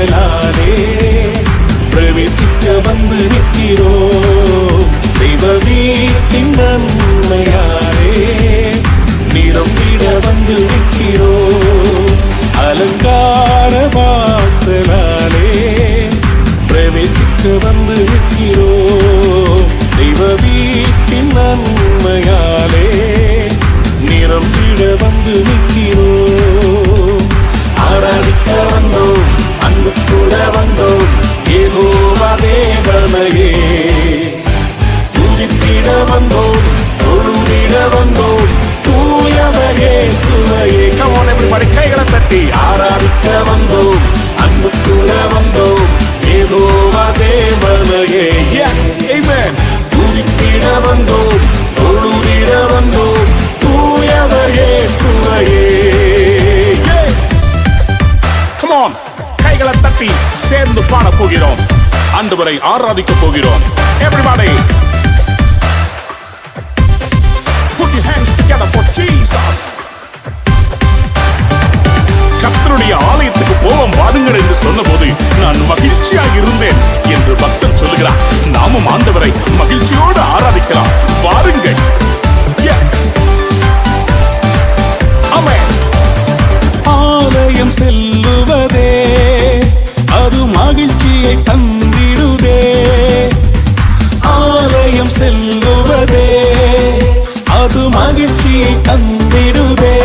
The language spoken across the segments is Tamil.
வாசலாலே பிரவேசிக்க வந்து நிற்கிறோம். தெய்வ வீட்டின் நன்மையாலே நிரம்பிட வந்து நிற்கிறோம். அலங்கார வாசலாலே பிரவேசிக்க வந்து நிற்கிறோம். தெய்வ வீட்டின் நன்மையாலே நிரம்பிட வந்து நிற்கிறோம். ஆராதிக்க வந்தோம், அன்பு கூட வந்தோம், யெகோவா தேவனையே துதித்திட வந்தோம், தொழுதிட வந்தோம், தூயவர் இயேசுவையே. Come on everybody, கைகளை தட்டி ஆராதிக்க வந்தோம், அன்பு கூட வந்தோம், யெகோவா தேவனையே. Yes, amen. துதித்திட வந்தோம், தொழுதிட வந்தோம், தூயவர் இயேசுவையே. Come on, கைகளை தட்டி சேர்ந்து பாட போகிறோம், ஆண்டவரை ஆராதிக்க போகிறோம். Everybody put your hands together for Jesus. கர்த்தருடைய ஆலயத்துக்கு போவோம் வாருங்கள் என்று சொன்னபோது நான் மகிழ்ச்சியாக இருந்தேன் என்று பக்தன் சொல்லுகிறார். நாமும் ஆண்டவரை மகிழ்ச்சியோடு ஆராதிக்கலாம், வாருங்கள். Yes, amen. ஆலயம் செல்லுவதே அது மகிழ்ச்சியை தந்திடுதே. ஆலயம் செல்லுவதே அது மகிழ்ச்சியை தந்திடுதே.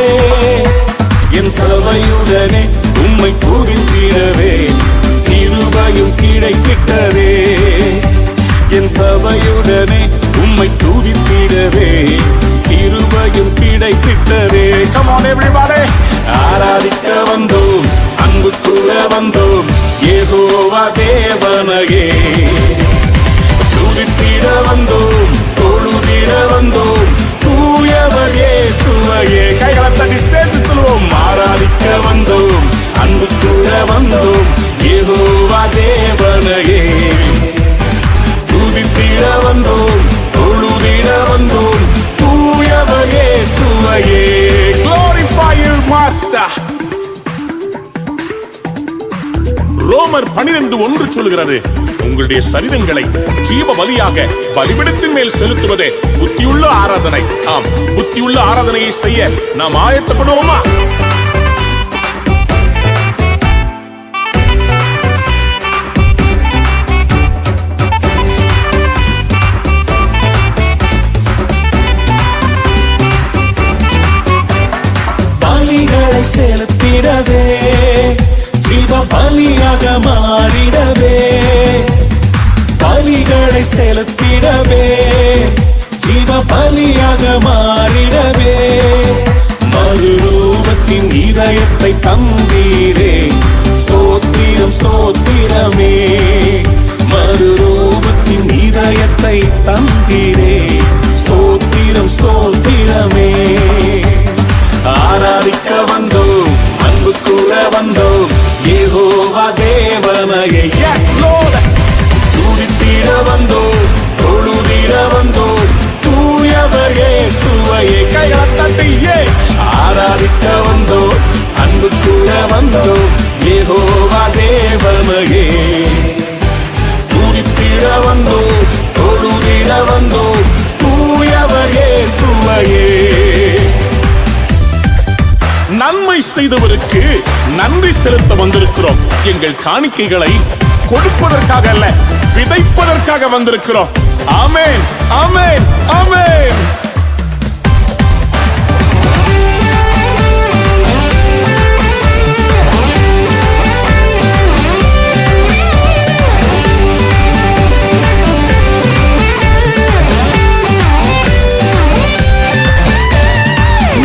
என் சபையுடனே உம்மை துதித்திடவே கிருபையும் கிடைத்திட்டதே. என் சபையுடனே உம்மை துதித்திடவே கிருபையும் கிடைத்திட்டதே. Come on everybody, ஆராதிக்க வந்தோம், அன்பு கூட வந்தோம், யெகோவா தேவனையே துதித்திட வந்தோம், தொழுதிட வந்தோம், தூயவர் இயேசுவையே. கைகளை தட்டி சேர்த்து சொல்லுவோம், ஆராதிக்க வந்தோம், அன்பு கூட வந்தோம், யெகோவா தேவனையே துதித்திட வந்தோம், தொழுதிட வந்தோம், தூயவர் இயேசுவையே. Glorify your master. ரோமர் 12:1 சொல்கிறது, உங்களுடைய சரீரங்களை ஜீவ பலியாக பலிபீடத்தின் மேல் செலுத்துவதே புத்தியுள்ள ஆராதனை. ஆம், புத்தியுள்ள ஆராதனையை செய்ய நாம் ஆயத்தப்படுவோமா? பலிகளை செலுத்திடவே ஜீவ பலியாக மாறிடவே. பலிகளை செலுத்திடவே ஜீவ பலியாக மாறிடவே. மறுரூபத்தின் இதயத்தை தந்தீரே, ஸ்தோத்திரம் ஸ்தோத்திரமே. மறுரூபத்தின் இதயத்தை தந்தீரே, ஸ்தோத்திரம் ஸ்தோத்திரமே. ஆராதிக்க வந்தோம், அன்பு கூட வந்தோம், யெகோவா தேவனையே. Yes Lord, துதித்திட வந்தோம், தொழுதிட வந்தோம், தூயவர் இயேசுவையே. கைகளை தட்டி ஆராதிக்க வந்தோம், அன்பு கூட வந்தோம், யெகோவா தேவனையே துதித்திட வந்தோம், தொழுதிட வந்தோம், தூயவர் இயேசுவையே. நன்மை செய்தவருக்கு நன்றி செலுத்த வந்திருக்கிறோம். எங்கள் காணிக்கைகளை கொடுப்பதற்காக அல்ல, விதைப்பதற்காக வந்திருக்கிறோம். ஆமென், ஆமென், ஆமென்.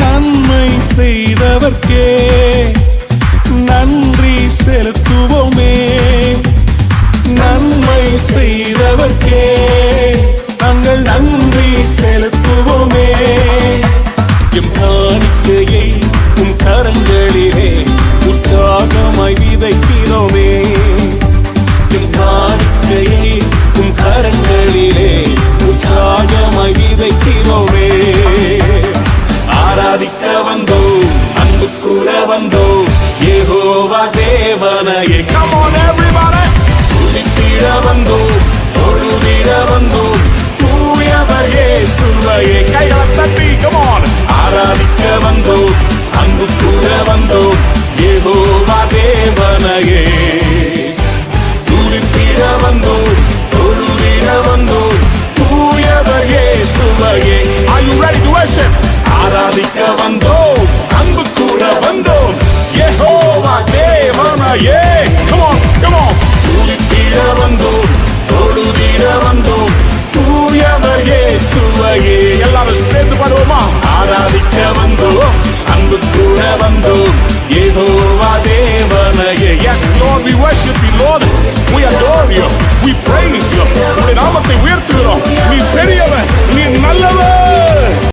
நன்மை செய்தவர்க்கே நன்றி செலுத்துவோமே. நன்மை செய்தவர்க்கே நாங்கள் நன்றி செலுத்துவோமே. எம் காணிக்கையை உம் கரங்களிலே உற்சாகமாய் விதைக்கிறோமே. எம் காணிக்கையை உம் கரங்களிலே உற்சாகமாய் விதைக்கிறோமே. ஆராதிக்க வந்தோம், அன்பு கூட வந்தோம், யெகோவா தேவனையே. Come on everybody. துதித்திட வந்தோம், தொழுதிட வந்தோம், தூயவர் இயேசுவையே. கைகளை தட்டி come on. ஆராதிக்க வந்தோம், அன்பு கூற வந்தோம், யெகோவா தேவனையே. துதித்திட வந்தோம், தொழுதிட வந்தோம், தூயவர் இயேசுவையே. Are you ready to worship? ஆராதிக்க வந்தோம், அன்பு கூற வந்தோம், யெகோவா தேவனையே. Come on, come on. துதித்திட வந்தோம், தொழுதிட வந்தோம், தூயவர் இயேசுவையே. எல்லாரும் சேர்ந்து பாடுவோமா? ஆராதிக்க வந்தோம், அன்பு கூற வந்தோம், யெகோவா தேவனையே. Yes Lord, we worship you Lord. We adore you. We praise you. உம்முடைய நாமத்தை உயர்த்துகிறோம். நீ பெரியவர், நீ நல்லவர்.